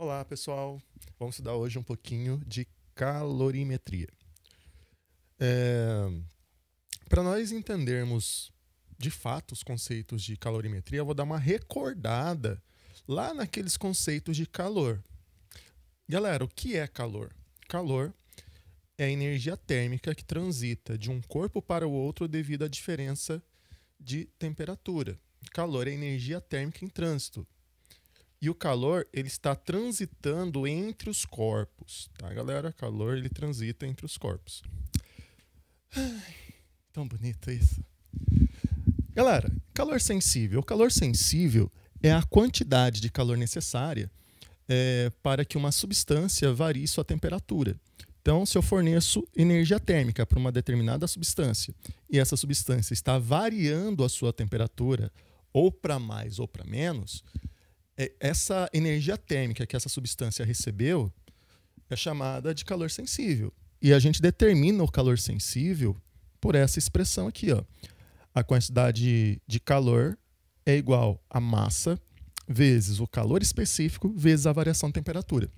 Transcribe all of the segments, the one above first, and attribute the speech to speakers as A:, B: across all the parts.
A: Olá, pessoal. Vamos estudar hoje um pouquinho de calorimetria. Para nós entendermos de fato os conceitos de calorimetria, eu vou dar uma recordada lá naqueles conceitos de calor. Galera, o que é calor? Calor é a energia térmica que transita de um corpo para o outro devido à diferença de temperatura. Calor é energia térmica em trânsito. E o calor, ele está transitando entre os corpos, tá, galera? Calor, ele transita entre os corpos. Ai, tão bonito isso. Galera, calor sensível. O calor sensível é a quantidade de calor necessária para que uma substância varie sua temperatura. Então, se eu forneço energia térmica para uma determinada substância e essa substância está variando a sua temperatura ou para mais ou para menos, essa energia térmica que essa substância recebeu é chamada de calor sensível. E a gente determina o calor sensível por essa expressão aqui, ó. A quantidade de calor é igual a massa vezes o calor específico vezes a variação de temperatura.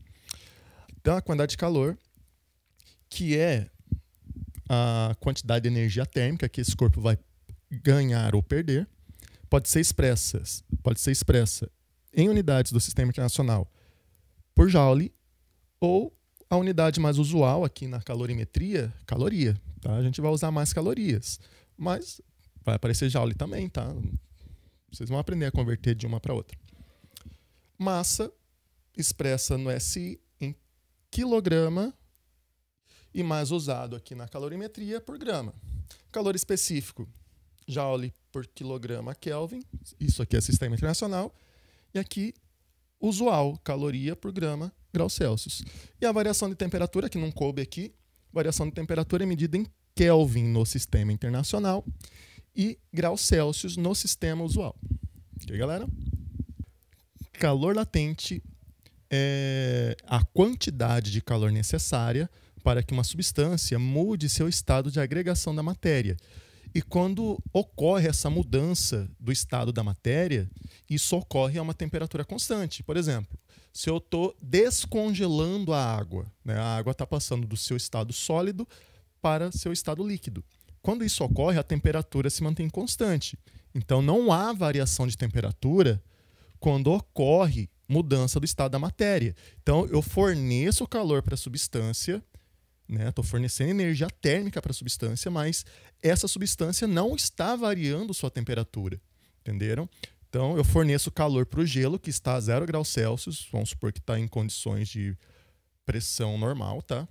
A: Então, a quantidade de calor, que é a quantidade de energia térmica que esse corpo vai ganhar ou perder, pode ser expressa em unidades do Sistema Internacional por Joule, ou a unidade mais usual aqui na calorimetria, caloria. Tá? A gente vai usar mais calorias, mas vai aparecer Joule também, tá? Vocês vão aprender a converter de uma para outra. Massa expressa no SI em quilograma e mais usado aqui na calorimetria por grama. Calor específico, Joule por quilograma Kelvin, isso aqui é Sistema Internacional. E aqui, usual, caloria por grama, graus Celsius. E a variação de temperatura, que não coube aqui, variação de temperatura é medida em Kelvin no Sistema Internacional e graus Celsius no Sistema Usual. Ok, galera? Calor latente é a quantidade de calor necessária para que uma substância mude seu estado de agregação da matéria. E quando ocorre essa mudança do estado da matéria, isso ocorre a uma temperatura constante. Por exemplo, se eu estou descongelando a água, né, a água está passando do seu estado sólido para seu estado líquido. Quando isso ocorre, a temperatura se mantém constante. Então, não há variação de temperatura quando ocorre mudança do estado da matéria. Então, eu forneço calor para a substância, estou fornecendo energia térmica para a substância, mas essa substância não está variando sua temperatura. Entenderam? Então, eu forneço calor para o gelo, que está a 0 graus Celsius. Vamos supor que está em condições de pressão normal, tá?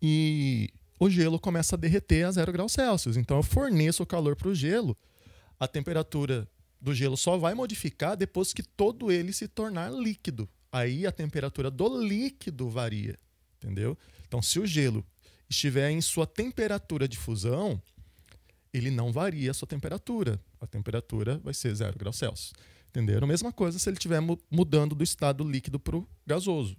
A: E o gelo começa a derreter a 0 graus Celsius. Então, eu forneço o calor para o gelo. A temperatura do gelo só vai modificar depois que todo ele se tornar líquido. Aí, a temperatura do líquido varia. Entendeu? Então, se o gelo estiver em sua temperatura de fusão, ele não varia a sua temperatura. A temperatura vai ser 0 graus Celsius. Entenderam? A mesma coisa se ele estiver mudando do estado líquido para o gasoso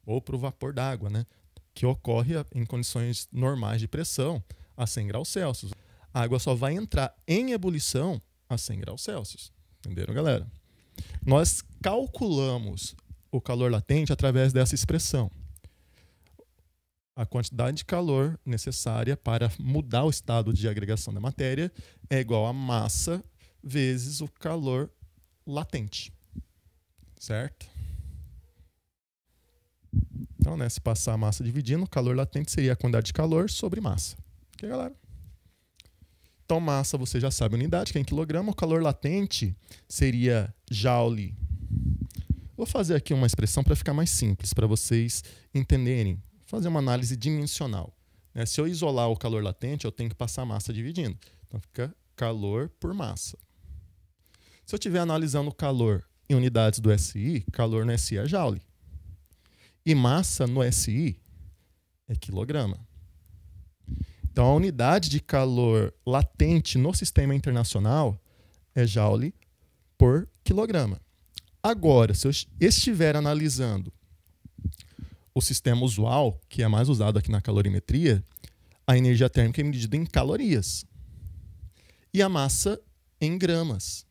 A: ou para o vapor d'água, né? Que ocorre em condições normais de pressão a 100 graus Celsius. A água só vai entrar em ebulição a 100 graus Celsius. Entenderam, galera? Nós calculamos o calor latente através dessa expressão. A quantidade de calor necessária para mudar o estado de agregação da matéria é igual a massa vezes o calor latente. Certo? Então, né, se passar a massa dividindo, o calor latente seria a quantidade de calor sobre massa. Ok, galera? Então, massa, você já sabe a unidade, que é em quilograma. O calor latente seria Joule. Vou fazer aqui uma expressão para ficar mais simples, para vocês entenderem. Fazer uma análise dimensional. Se eu isolar o calor latente, eu tenho que passar a massa dividindo. Então, fica calor por massa. Se eu estiver analisando o calor em unidades do SI, calor no SI é Joule. E massa no SI é quilograma. Então, a unidade de calor latente no Sistema Internacional é Joule por quilograma. Agora, se eu estiver analisando o sistema usual, que é mais usado aqui na calorimetria, a energia térmica é medida em calorias e a massa em gramas.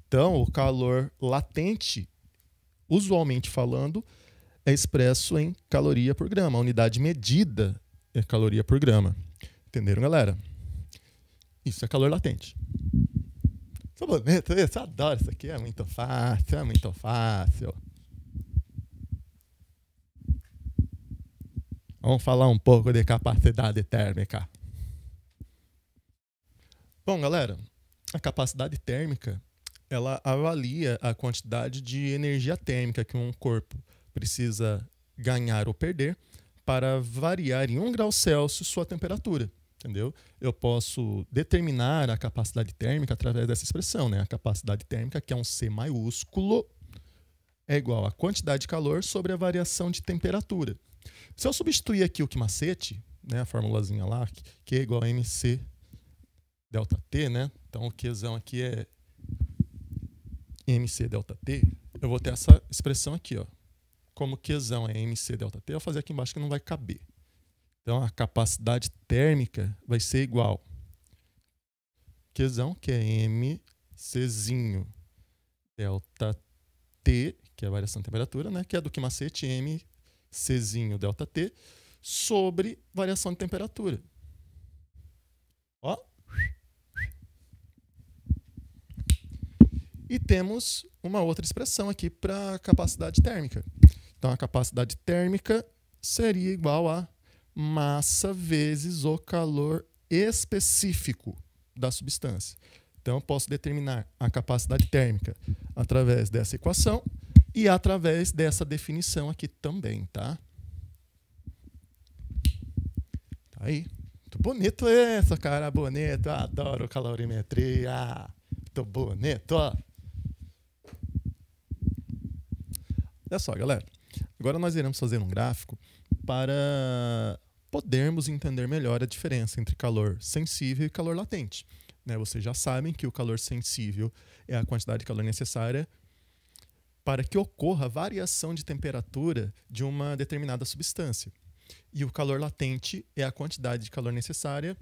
A: Então, o calor latente usualmente falando, é expresso em caloria por grama. A unidade medida é caloria por grama. Entenderam, galera? Isso é calor latente. Isso é bonito, isso, eu adoro isso aqui. É muito fácil, é muito fácil. Vamos falar um pouco de capacidade térmica. Bom, galera, a capacidade térmica, ela avalia a quantidade de energia térmica que um corpo precisa ganhar ou perder para variar em 1 grau Celsius sua temperatura, entendeu? Eu posso determinar a capacidade térmica através dessa expressão, né? A capacidade térmica, que é um C maiúsculo, é igual a quantidade de calor sobre a variação de temperatura. Se eu substituir aqui o Q-macete, né, a formulazinha lá, que é igual a MC delta T, né? Então o Qzão aqui é MC delta T, eu vou ter essa expressão aqui, ó. Como Qzão é MC delta T, eu vou fazer aqui embaixo que não vai caber. Então a capacidade térmica vai ser igual Qzão, que é MCzinho delta T, que é a variação de temperatura, né? Que é do Q-macete, MCzinho delta T, sobre variação de temperatura. Ó. E temos uma outra expressão aqui para capacidade térmica. Então, a capacidade térmica seria igual a massa vezes o calor específico da substância. Então, eu posso determinar a capacidade térmica através dessa equação e através dessa definição aqui também, tá? Tá aí. Muito bonito isso, cara. Bonito. Eu adoro calorimetria. Muito bonito, ó. Olha só, galera. Agora nós iremos fazer um gráfico para podermos entender melhor a diferença entre calor sensível e calor latente. Né? Vocês já sabem que o calor sensível é a quantidade de calor necessária para que ocorra variação de temperatura de uma determinada substância. E o calor latente é a quantidade de calor necessária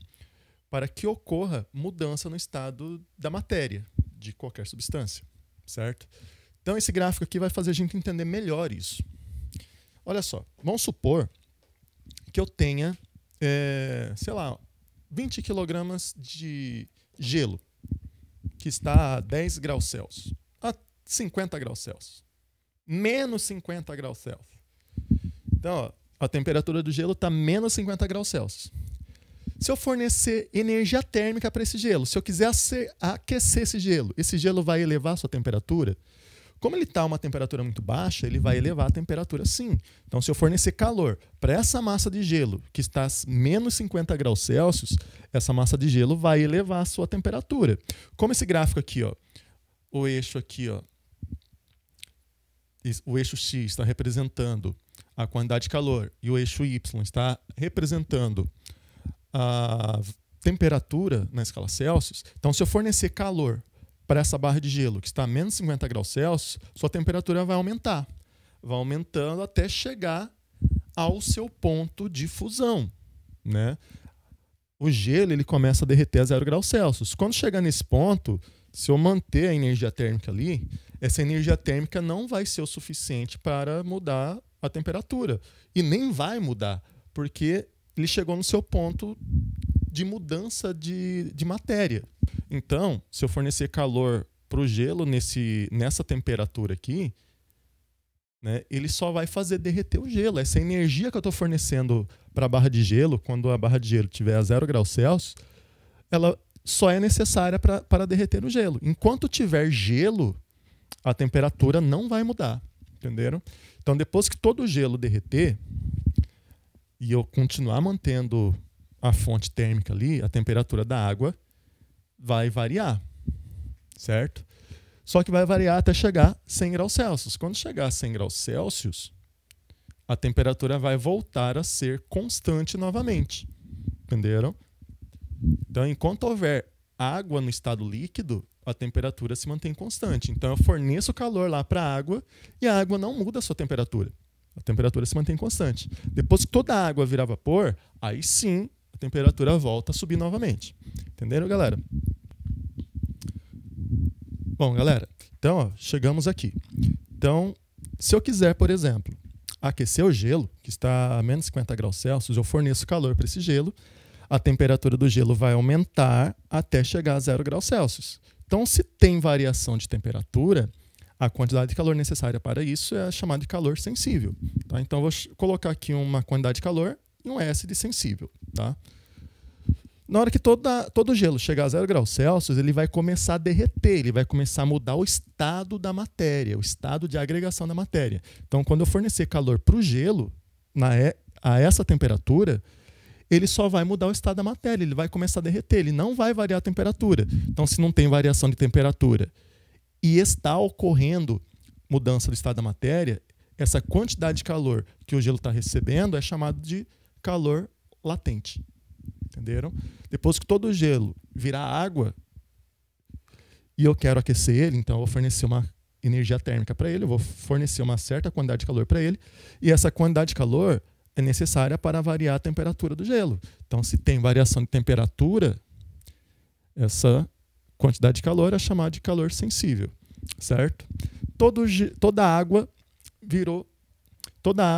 A: para que ocorra mudança no estado da matéria de qualquer substância, certo? Então, esse gráfico aqui vai fazer a gente entender melhor isso. Olha só, vamos supor que eu tenha, sei lá, 20 kg de gelo, que está a 10 graus Celsius, a 50 graus Celsius, menos 50 graus Celsius. Então, ó, a temperatura do gelo está menos 50 graus Celsius. Se eu fornecer energia térmica para esse gelo, se eu quiser aquecer esse gelo vai elevar a sua temperatura? Como ele está a uma temperatura muito baixa, ele vai elevar a temperatura sim. Então, se eu fornecer calor para essa massa de gelo que está a menos 50 graus Celsius, essa massa de gelo vai elevar a sua temperatura. Como esse gráfico aqui, ó, o eixo aqui, ó, o eixo X está representando a quantidade de calor e o eixo Y está representando a temperatura na escala Celsius. Então, se eu fornecer calor para essa barra de gelo que está a menos 50 graus Celsius, sua temperatura vai aumentar. Vai aumentando até chegar ao seu ponto de fusão, né? O gelo ele começa a derreter a 0 graus Celsius. Quando chegar nesse ponto, se eu manter a energia térmica ali, essa energia térmica não vai ser o suficiente para mudar a temperatura. E nem vai mudar, porque ele chegou no seu ponto de mudança de matéria. Então, se eu fornecer calor para o gelo nessa temperatura aqui, né, ele só vai fazer derreter o gelo. Essa energia que eu estou fornecendo para a barra de gelo, quando a barra de gelo estiver a 0 graus Celsius, ela só é necessária para derreter o gelo. Enquanto tiver gelo, a temperatura não vai mudar. Entenderam? Então, depois que todo o gelo derreter e eu continuar mantendo a fonte térmica ali, a temperatura da água vai variar, certo? Só que vai variar até chegar a 100 graus Celsius. Quando chegar a 100 graus Celsius, a temperatura vai voltar a ser constante novamente. Entenderam? Então, enquanto houver água no estado líquido, a temperatura se mantém constante. Então, eu forneço calor lá para a água e a água não muda a sua temperatura. A temperatura se mantém constante. Depois que toda a água virar vapor, aí sim a temperatura volta a subir novamente. Entenderam, galera? Bom, galera, então ó, chegamos aqui. Então, Se eu quiser, por exemplo, aquecer o gelo, que está a menos 50 graus Celsius, eu forneço calor para esse gelo, a temperatura do gelo vai aumentar até chegar a 0 graus Celsius. Então, se tem variação de temperatura, a quantidade de calor necessária para isso é chamada de calor sensível. Tá? Então, eu vou colocar aqui uma quantidade de calor e um S de sensível. Tá? Na hora que todo o gelo chegar a 0 graus Celsius, ele vai começar a derreter, ele vai começar a mudar o estado da matéria, o estado de agregação da matéria. Então, quando eu fornecer calor para o gelo, a essa temperatura, ele só vai mudar o estado da matéria, ele vai começar a derreter, ele não vai variar a temperatura. Então, se não tem variação de temperatura e está ocorrendo mudança do estado da matéria, essa quantidade de calor que o gelo está recebendo é chamado de calor latente. Entenderam? Depois que todo o gelo virar água e eu quero aquecer ele, então eu vou fornecer uma energia térmica para ele, eu vou fornecer uma certa quantidade de calor para ele, e essa quantidade de calor é necessária para variar a temperatura do gelo. Então, se tem variação de temperatura, essa quantidade de calor é chamada de calor sensível, certo? Toda a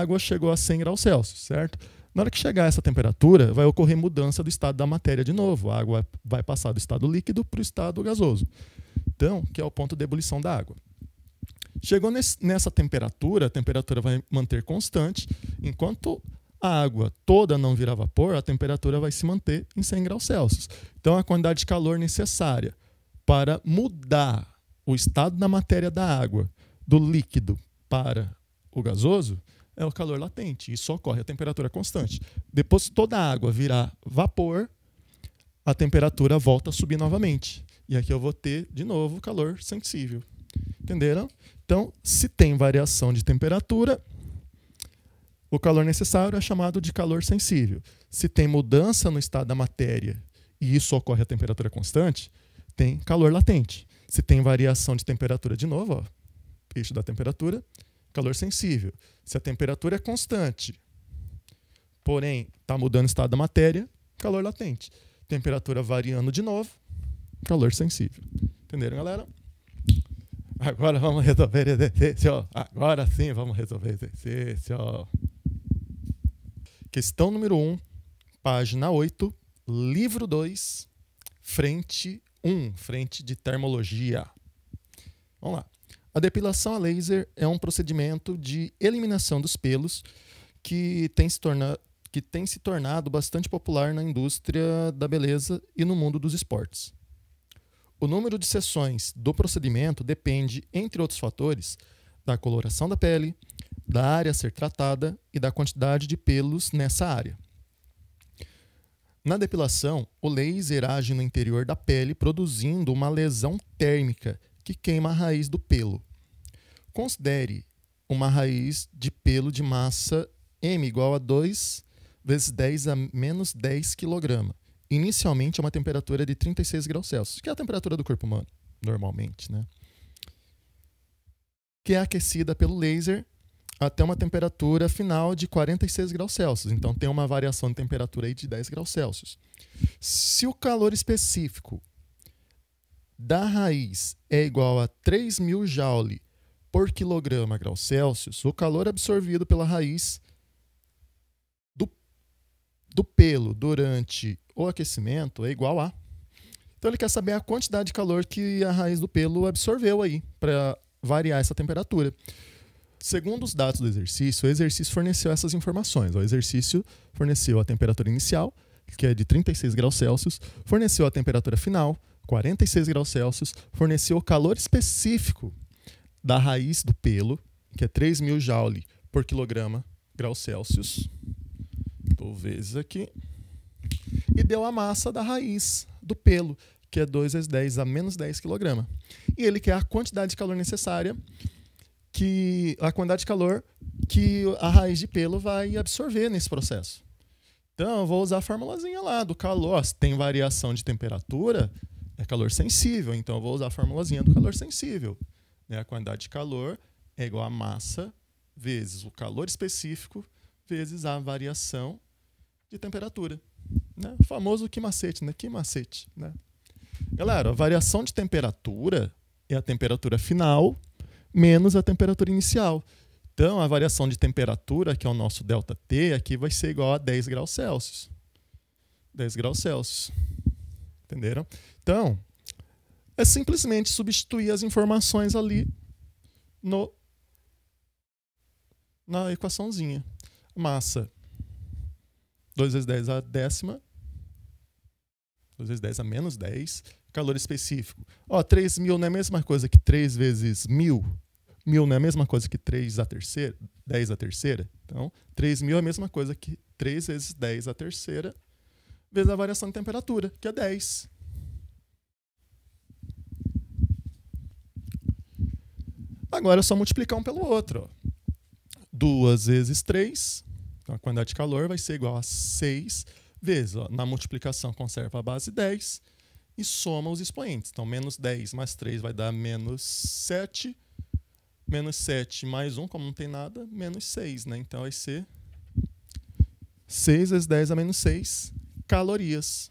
A: água chegou a 100 graus Celsius, certo? Na hora que chegar a essa temperatura, vai ocorrer mudança do estado da matéria de novo. A água vai passar do estado líquido para o estado gasoso. Então, que é o ponto de ebulição da água. Chegou nessa temperatura, a temperatura vai manter constante. Enquanto a água toda não virar vapor, a temperatura vai se manter em 100 graus Celsius. Então, a quantidade de calor necessária para mudar o estado da matéria da água, do líquido para o gasoso, é o calor latente. Isso ocorre a temperatura constante. Depois que toda a água virar vapor, a temperatura volta a subir novamente. E aqui eu vou ter, de novo, calor sensível. Entenderam? Então, se tem variação de temperatura, o calor necessário é chamado de calor sensível. Se tem mudança no estado da matéria e isso ocorre a temperatura constante, tem calor latente. Se tem variação de temperatura, de novo, ó, eixo da temperatura, calor sensível. Se a temperatura é constante, porém está mudando o estado da matéria, calor latente. Temperatura variando de novo, calor sensível. Entenderam, galera? Agora vamos resolver exercício. Agora sim vamos resolver exercício. Questão número 1, página 8, livro 2, frente 1, frente de termologia. Vamos lá. A depilação a laser é um procedimento de eliminação dos pelos que tem se tornado bastante popular na indústria da beleza e no mundo dos esportes. O número de sessões do procedimento depende, entre outros fatores, da coloração da pele, da área a ser tratada e da quantidade de pelos nessa área. Na depilação, o laser age no interior da pele, produzindo uma lesão térmica que queima a raiz do pelo. Considere uma raiz de pelo de massa M igual a 2 vezes 10 a menos 10 kg. Inicialmente, a uma temperatura de 36 graus Celsius, que é a temperatura do corpo humano, normalmente, né? Que é aquecida pelo laser até uma temperatura final de 46 graus Celsius. Então, tem uma variação de temperatura aí de 10 graus Celsius. Se o calor específico da raiz é igual a 3.000 joule por quilograma graus Celsius, o calor absorvido pela raiz do pelo durante o aquecimento é igual a... Então ele quer saber a quantidade de calor que a raiz do pelo absorveu aí para variar essa temperatura. Segundo os dados do exercício, o exercício forneceu essas informações. O exercício forneceu a temperatura inicial, que é de 36 graus Celsius, forneceu a temperatura final, 46 graus Celsius, forneceu o calor específico da raiz do pelo, que é 3.000 joule por quilograma graus Celsius. Estou vezes aqui. E deu a massa da raiz do pelo, que é 2 vezes 10 a menos 10 kg. E ele quer a quantidade de calor necessária, a quantidade de calor que a raiz de pelo vai absorver nesse processo. Então, eu vou usar a formulazinha lá do calor. Se tem variação de temperatura, é calor sensível. Então, eu vou usar a formulazinha do calor sensível. A quantidade de calor é igual a massa vezes o calor específico vezes a variação de temperatura. Né? O famoso que macete, né? Que macete, né? Galera, a variação de temperatura é a temperatura final menos a temperatura inicial. Então, a variação de temperatura, que é o nosso ΔT, aqui vai ser igual a 10 graus Celsius. 10 graus Celsius. Entenderam? Então, é simplesmente substituir as informações ali na equaçãozinha. Massa, 2 vezes 10 a décima. 2 vezes 10 a menos 10. Calor específico. 3.000 não é a mesma coisa que 3 vezes 1.000. 1.000 não é a mesma coisa que 3 à terceira, 10 à terceira. Então, 3.000 é a mesma coisa que 3 vezes 10 à terceira, vezes a variação de temperatura, que é 10. Agora é só multiplicar um pelo outro. 2 vezes 3, então a quantidade de calor vai ser igual a 6 vezes. Na multiplicação conserva a base 10 e soma os expoentes. Então, menos 10 mais 3 vai dar menos 7. Menos 7 mais 1, como não tem nada, menos 6, né? Então vai ser 6 vezes 10 a menos 6 calorias.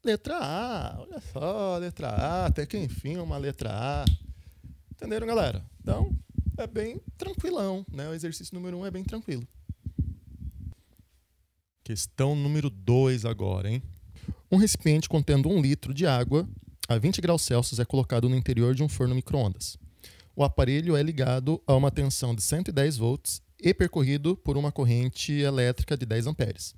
A: Letra A, olha só, letra A, até que enfim uma letra A. Entenderam, galera? Então, é bem tranquilão, né? O exercício número 1 é bem tranquilo. Questão número 2 agora, hein? Um recipiente contendo 1 litro de água a 20 graus Celsius é colocado no interior de um forno micro-ondas. O aparelho é ligado a uma tensão de 110 volts e percorrido por uma corrente elétrica de 10 amperes.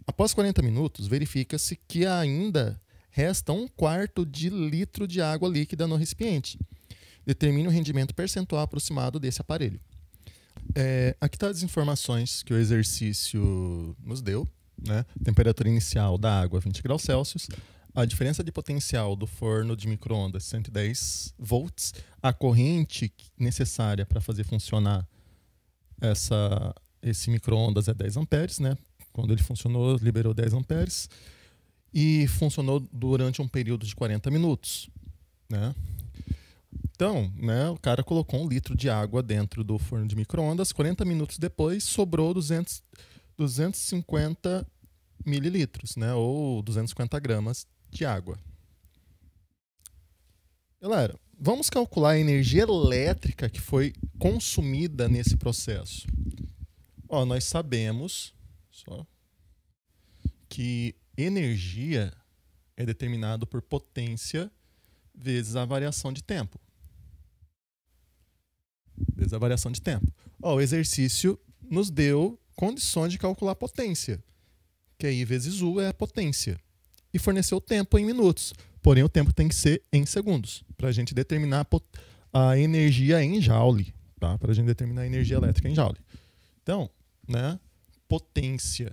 A: Após 40 minutos, verifica-se que ainda resta 1/4 de litro de água líquida no recipiente. Determine o rendimento percentual aproximado desse aparelho. Aqui estão as informações que o exercício nos deu. Né? Temperatura inicial da água 20 graus Celsius, a diferença de potencial do forno de micro-ondas 110 volts, a corrente necessária para fazer funcionar esse micro-ondas é 10 amperes, né? Quando ele funcionou, liberou 10 amperes e funcionou durante um período de 40 minutos. Né? Então, né, o cara colocou 1 litro de água dentro do forno de micro-ondas, 40 minutos depois sobrou 250 mililitros, né, ou 250 gramas de água. Galera, vamos calcular a energia elétrica que foi consumida nesse processo. Nós sabemos que energia é determinado por potência vezes a variação de tempo. Vezes a variação de tempo. O exercício nos deu condições de calcular a potência, que I vezes U é a potência, e forneceu o tempo em minutos. Porém, o tempo tem que ser em segundos, para a gente determinar a energia em joule, tá? Para a gente determinar a energia elétrica em joule. Então, né, potência.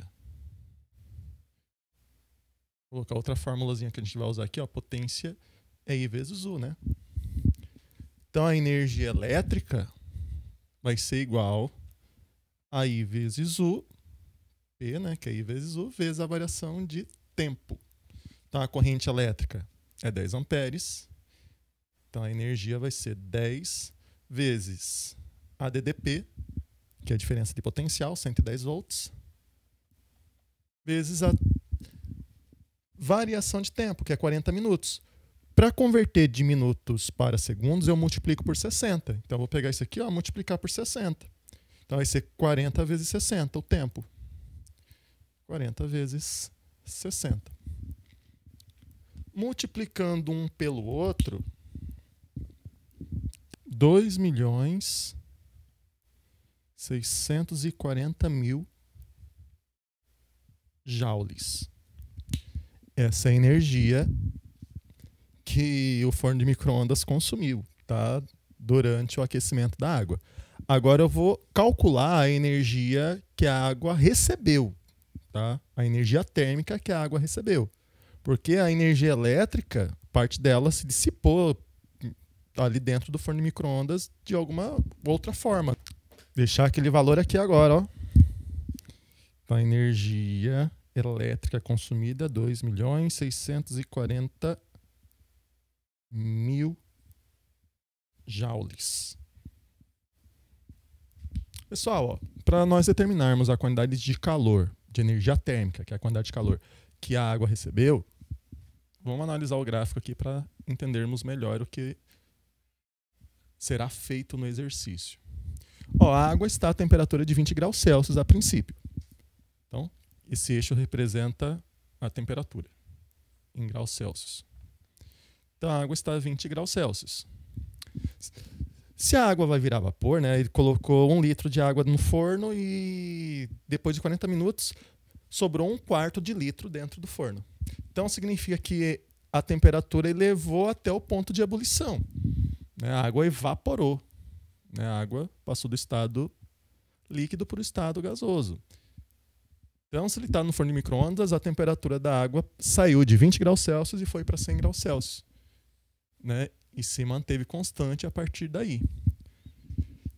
A: Vou colocar outra formulazinha que a gente vai usar aqui, potência é I vezes U, né? Então, a energia elétrica vai ser igual a I vezes U, P, né, que é I vezes U, vezes a variação de tempo. Então, a corrente elétrica é 10 amperes. Então, a energia vai ser 10 vezes a DDP, que é a diferença de potencial, 110 volts, vezes a variação de tempo, que é 40 minutos. Para converter de minutos para segundos, eu multiplico por 60. Então, eu vou pegar isso aqui, multiplicar por 60. Então, vai ser 40 vezes 60 o tempo. 40 vezes 60. Multiplicando um pelo outro, 2.640.000 joules. Essa é a energia que o forno de micro-ondas consumiu, tá? Durante o aquecimento da água. Agora eu vou calcular a energia que a água recebeu, tá? A energia térmica que a água recebeu. Porque a energia elétrica, parte dela se dissipou ali dentro do forno de micro-ondas de alguma outra forma. Deixar aquele valor aqui agora, Então, a energia elétrica consumida, 2.640.000 joules. Pessoal, para nós determinarmos a quantidade de calor, de energia térmica, que é a quantidade de calor que a água recebeu, vamos analisar o gráfico aqui para entendermos melhor o que será feito no exercício. Ó, a água está a temperatura de 20 graus Celsius a princípio. Então, esse eixo representa a temperatura em graus Celsius. Então, a água está a 20 graus Celsius. Se a água vai virar vapor, né, ele colocou 1 litro de água no forno e depois de 40 minutos sobrou 1/4 de litro dentro do forno. Então, significa que a temperatura elevou até o ponto de ebulição. Né, a água evaporou. Né, a água passou do estado líquido para o estado gasoso. Então, se ele está no forno de micro-ondas, a temperatura da água saiu de 20 graus Celsius e foi para 100 graus Celsius. Né, e se manteve constante a partir daí.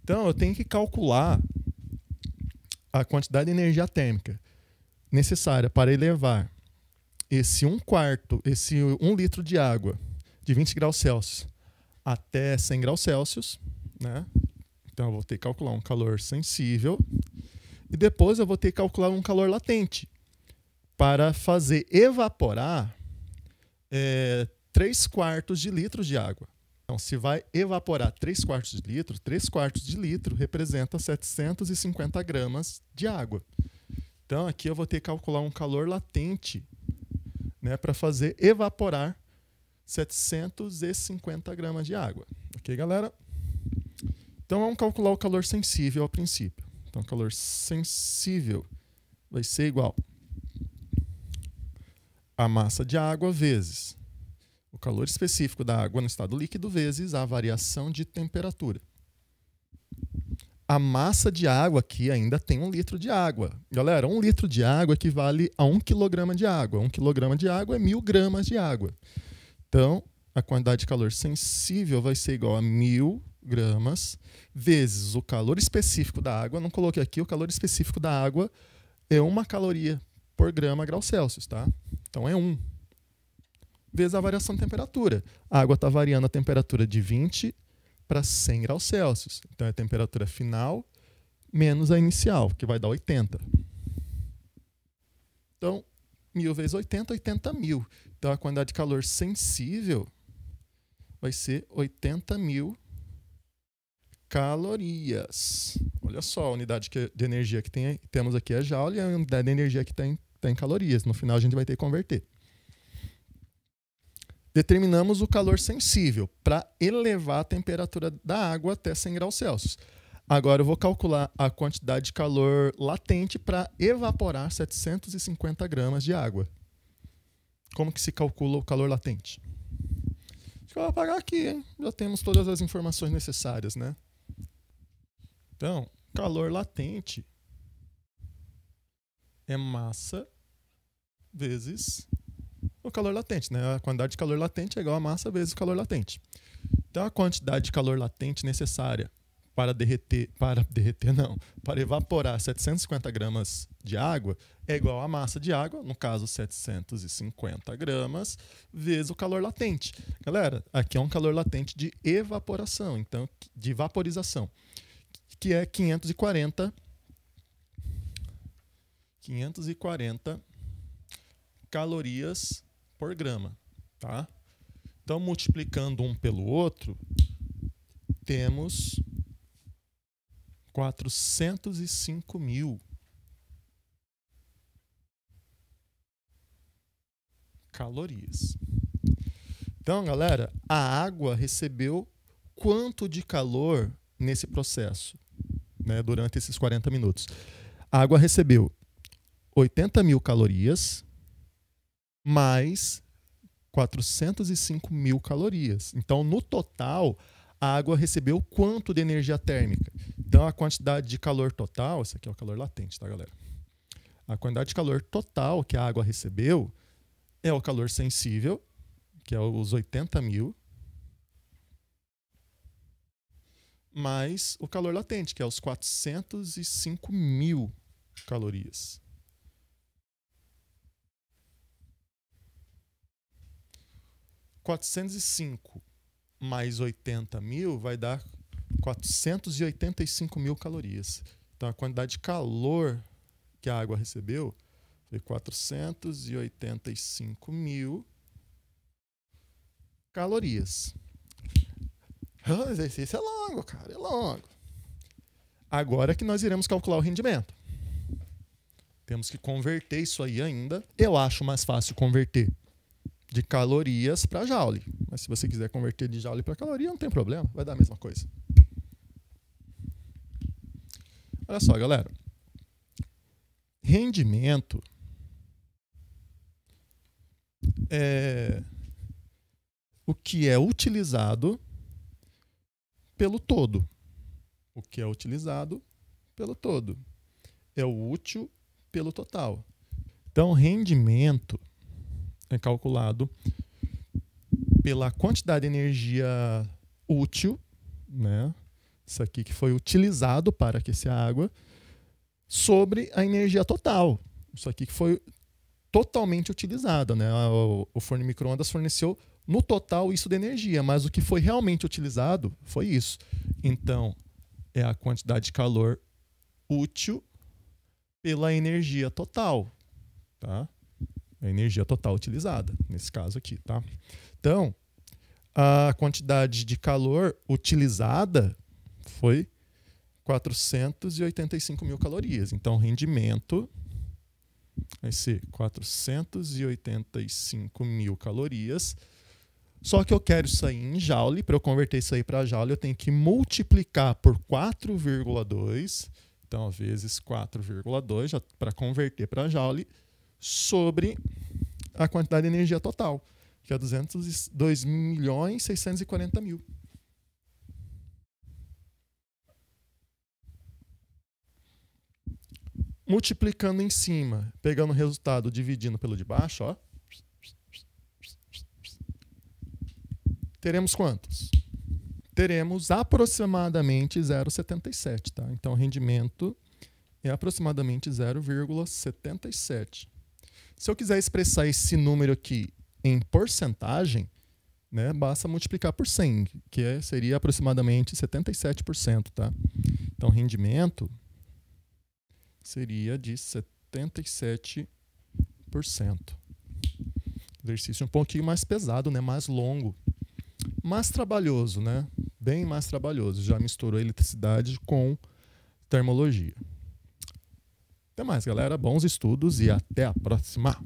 A: Então, eu tenho que calcular a quantidade de energia térmica necessária para elevar esse 1/4, esse 1 litro de água de 20 graus Celsius até 100 graus Celsius. Né? Então, eu vou ter que calcular um calor sensível. E depois eu vou ter que calcular um calor latente para fazer evaporar 3/4 de litro de água. Então, se vai evaporar 3/4 de litro representa 750 gramas de água. Então, aqui eu vou ter que calcular um calor latente, né, para fazer evaporar 750 gramas de água. Ok, galera? Então, vamos calcular o calor sensível a princípio. Então, o calor sensível vai ser igual a massa de água vezes o calor específico da água no estado líquido vezes a variação de temperatura. A massa de água aqui ainda tem 1 litro de água. Galera, 1 litro de água equivale a 1 quilograma de água. 1 quilograma de água é 1000 gramas de água. Então, a quantidade de calor sensível vai ser igual a 1000 gramas vezes o calor específico da água. Não coloquei aqui, o calor específico da água é 1 caloria por grama graus Celsius, tá? Então é 1. Vezes a variação de temperatura. A água está variando a temperatura de 20 para 100 graus Celsius. Então é a temperatura final menos a inicial, que vai dar 80. Então, 1000 vezes 80, 80.000. Então a quantidade de calor sensível vai ser 80.000 calorias. Olha só, a unidade de energia que temos aqui é joule e a unidade de energia que está em calorias. No final a gente vai ter que converter. Determinamos o calor sensível para elevar a temperatura da água até 100 graus Celsius. Agora eu vou calcular a quantidade de calor latente para evaporar 750 gramas de água. Como que se calcula o calor latente? Acho que eu vou apagar aqui, hein? Já temos todas as informações necessárias, né? Então, calor latente é massa vezes o calor latente, né? A quantidade de calor latente é igual a massa vezes o calor latente. Então, a quantidade de calor latente necessária para para evaporar 750 gramas de água é igual à massa de água, no caso 750 gramas, vezes o calor latente. Galera, aqui é um calor latente de evaporação, então de vaporização, que é 540 calorias por grama, tá? Então, multiplicando um pelo outro, temos 405.000 calorias. Então, galera, a água recebeu quanto de calor nesse processo, né, durante esses 40 minutos? A água recebeu 80.000 calorias mais 405.000 calorias. Então, no total, a água recebeu quanto de energia térmica? Então, a quantidade de calor total, esse aqui é o calor latente, tá, galera? A quantidade de calor total que a água recebeu é o calor sensível, que é os 80.000, mais o calor latente, que é os 405.000 calorias. (405 mais 80.000 vai dar 485.000 calorias. Então, a quantidade de calor que a água recebeu foi 485.000 calorias. O exercício é longo, cara, é longo. Agora que nós iremos calcular o rendimento. Temos que converter isso aí ainda. Eu acho mais fácil converter de calorias para joule. Mas se você quiser converter de joule para caloria, não tem problema. Vai dar a mesma coisa. Olha só, galera. Rendimento é o que é utilizado pelo todo. O que é utilizado pelo todo. É o útil pelo total. Então, rendimento é calculado pela quantidade de energia útil, né? Isso aqui que foi utilizado para aquecer a água, sobre a energia total. Isso aqui que foi totalmente utilizado, né? O forno micro-ondas forneceu no total isso de energia, mas o que foi realmente utilizado foi isso. Então, é a quantidade de calor útil pela energia total, tá? A energia total utilizada, nesse caso aqui, tá? Então, a quantidade de calor utilizada foi 485 mil calorias. Então, o rendimento vai ser 485 mil calorias. Só que eu quero isso aí em joule. Para eu converter isso aí para joule, eu tenho que multiplicar por 4,2. Então, vezes 4,2 para converter para joule sobre a quantidade de energia total, que é 2.640.000. Multiplicando em cima, pegando o resultado, dividindo pelo de baixo, ó, teremos quantos? Teremos aproximadamente 0,77, tá? Então, o rendimento é aproximadamente 0,77. Se eu quiser expressar esse número aqui em porcentagem, né, basta multiplicar por 100, que seria aproximadamente 77%, tá? Então, rendimento seria de 77%. Exercício um pouquinho mais pesado, né, mais longo, mais trabalhoso, né? Bem mais trabalhoso. Já misturou eletricidade com termologia. Até mais, galera. Bons estudos e até a próxima.